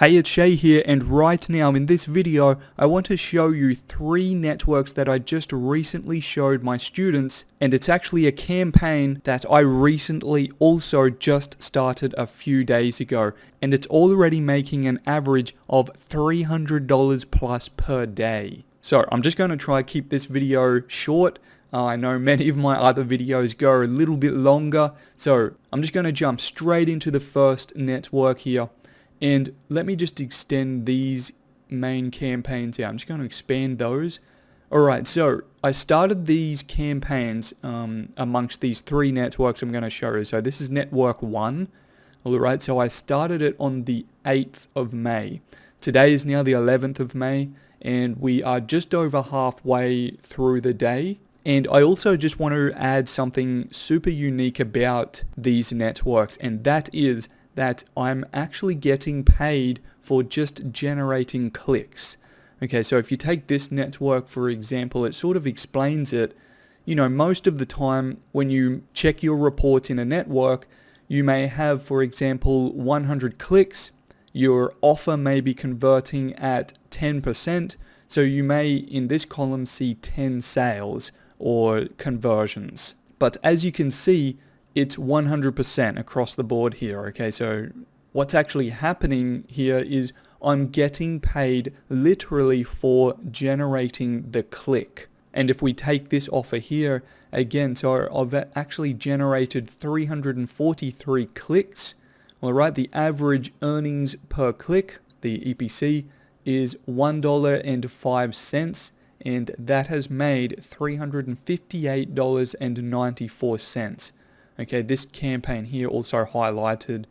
Hey, it's Shay here, and right now in this video I want to show you 3 networks that I just recently showed my students, and it's actually a campaign that I recently also just started a few days ago, and it's already making an average of $300 plus per day. So I'm just going to try to keep this video short. I know many of my other videos go a little bit longer, so I'm just going to jump straight into the first network here. And let me just extend these main campaigns out. I'm just going to expand those. Alright, so I started these campaigns amongst these 3 networks I'm going to show you. So this is network 1. Alright, so I started it on the 8th of May. Today is now the 11th of May, and we are just over halfway through the day. And I also just want to add something super unique about these networks, and that is that I'm actually getting paid for just generating clicks. Okay, so if you take this network for example, it sort of explains it. You know, most of the time when you check your reports in a network, you may have, for example, 100 clicks. Your offer may be converting at 10%, so you may in this column see 10 sales or conversions. But as you can see, it's 100% across the board here. Okay, so what's actually happening here is I'm getting paid literally for generating the click. And if we take this offer here again, so I've actually generated 343 clicks. All right, the average earnings per click, the EPC, is $1.05, and that has made $358.94. Okay, this campaign here also highlighted,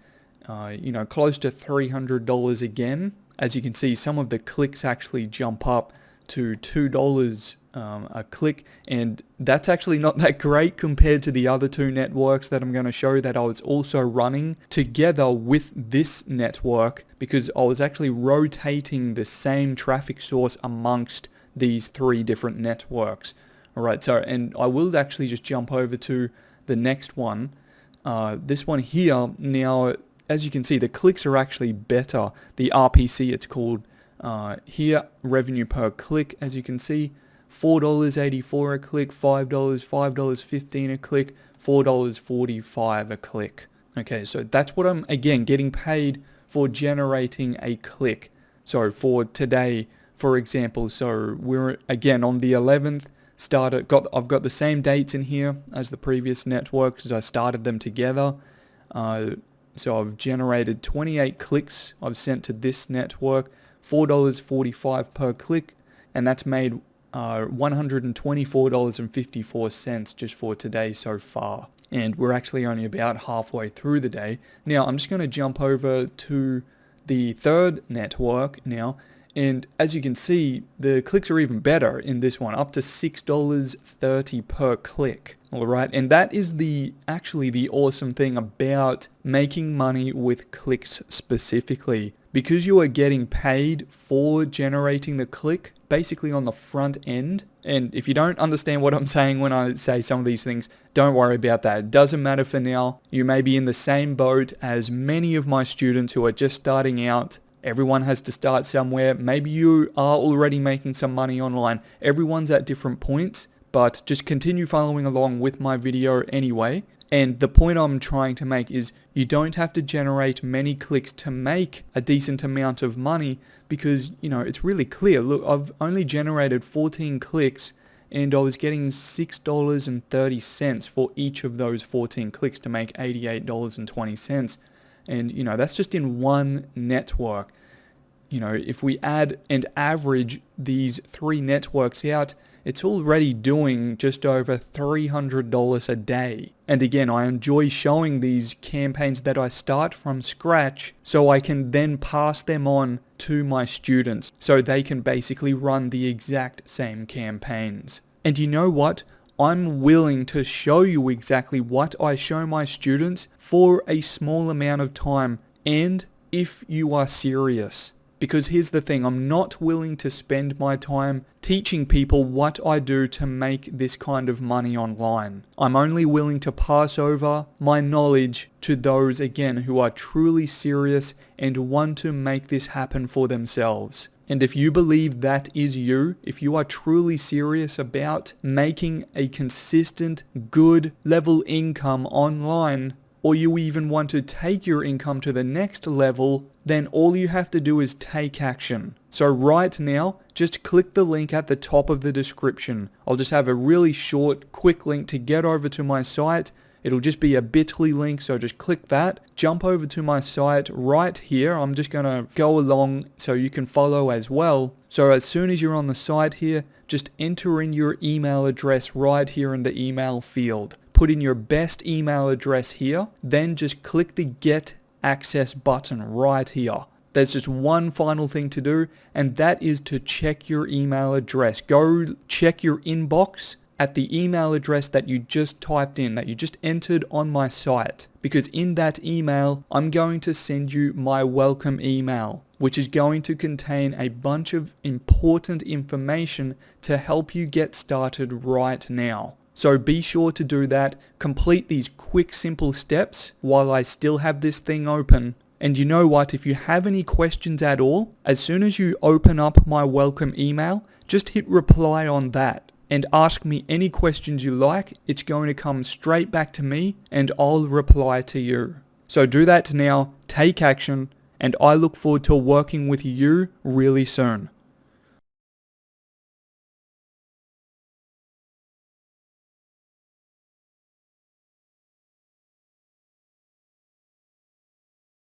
close to $300 again. As you can see, some of the clicks actually jump up to $2 a click, and that's actually not that great compared to the other 2 networks that I'm going to show that I was also running together with this network, because I was actually rotating the same traffic source amongst these 3 different networks. Alright, so, and I will actually just jump over to the next one, this one here. Now, as you can see, the clicks are actually better. The RPC, it's called here, revenue per click, as you can see, $4.84 a click, $5, $5.15 a click, $4.45 a click. Okay, so that's what I'm, again, getting paid for generating a click. So for today, for example, so we're again on the 11th. I've got the same dates in here as the previous network because I started them together. So I've generated 28 clicks I've sent to this network, $4.45 per click, and that's made $124.54 just for today so far. And we're actually only about halfway through the day. Now I'm just going to jump over to the 3rd network now. And as you can see, the clicks are even better in this one, up to $6.30 per click. Alright, and that is actually the awesome thing about making money with clicks specifically. Because you are getting paid for generating the click, basically on the front end. And if you don't understand what I'm saying when I say some of these things, don't worry about that. It doesn't matter for now. You may be in the same boat as many of my students who are just starting out. Everyone has to start somewhere. Maybe you are already making some money online. Everyone's at different points, but just continue following along with my video anyway. And the point I'm trying to make is you don't have to generate many clicks to make a decent amount of money, because, it's really clear. Look, I've only generated 14 clicks and I was getting $6.30 for each of those 14 clicks to make $88.20. And, that's just in one network. If we add and average these 3 networks out, it's already doing just over $300 a day. And again, I enjoy showing these campaigns that I start from scratch so I can then pass them on to my students so they can basically run the exact same campaigns. And you know what? I'm willing to show you exactly what I show my students for a small amount of time, and if you are serious. Because here's the thing, I'm not willing to spend my time teaching people what I do to make this kind of money online. I'm only willing to pass over my knowledge to those, again, who are truly serious and want to make this happen for themselves. And if you believe that is you, if you are truly serious about making a consistent, good level income online, or you even want to take your income to the next level, then all you have to do is take action. So right now, just click the link at the top of the description. I'll just have a really short, quick link to get over to my site. It'll just be a bit.ly link, so just click that, jump over to my site right here. I'm just going to go along so you can follow as well. So as soon as you're on the site here, just enter in your email address right here in the email field. Put in your best email address here, then just click the Get Access button right here. There's just one final thing to do, and that is to check your email address. Go check your inbox at the email address that you just typed in, that you just entered on my site. Because in that email, I'm going to send you my welcome email, which is going to contain a bunch of important information to help you get started right now. So be sure to do that, complete these quick, simple steps while I still have this thing open. And you know what, if you have any questions at all, as soon as you open up my welcome email, just hit reply on that and ask me any questions you like. It's going to come straight back to me and I'll reply to you. So do that now, take action, and I look forward to working with you really soon.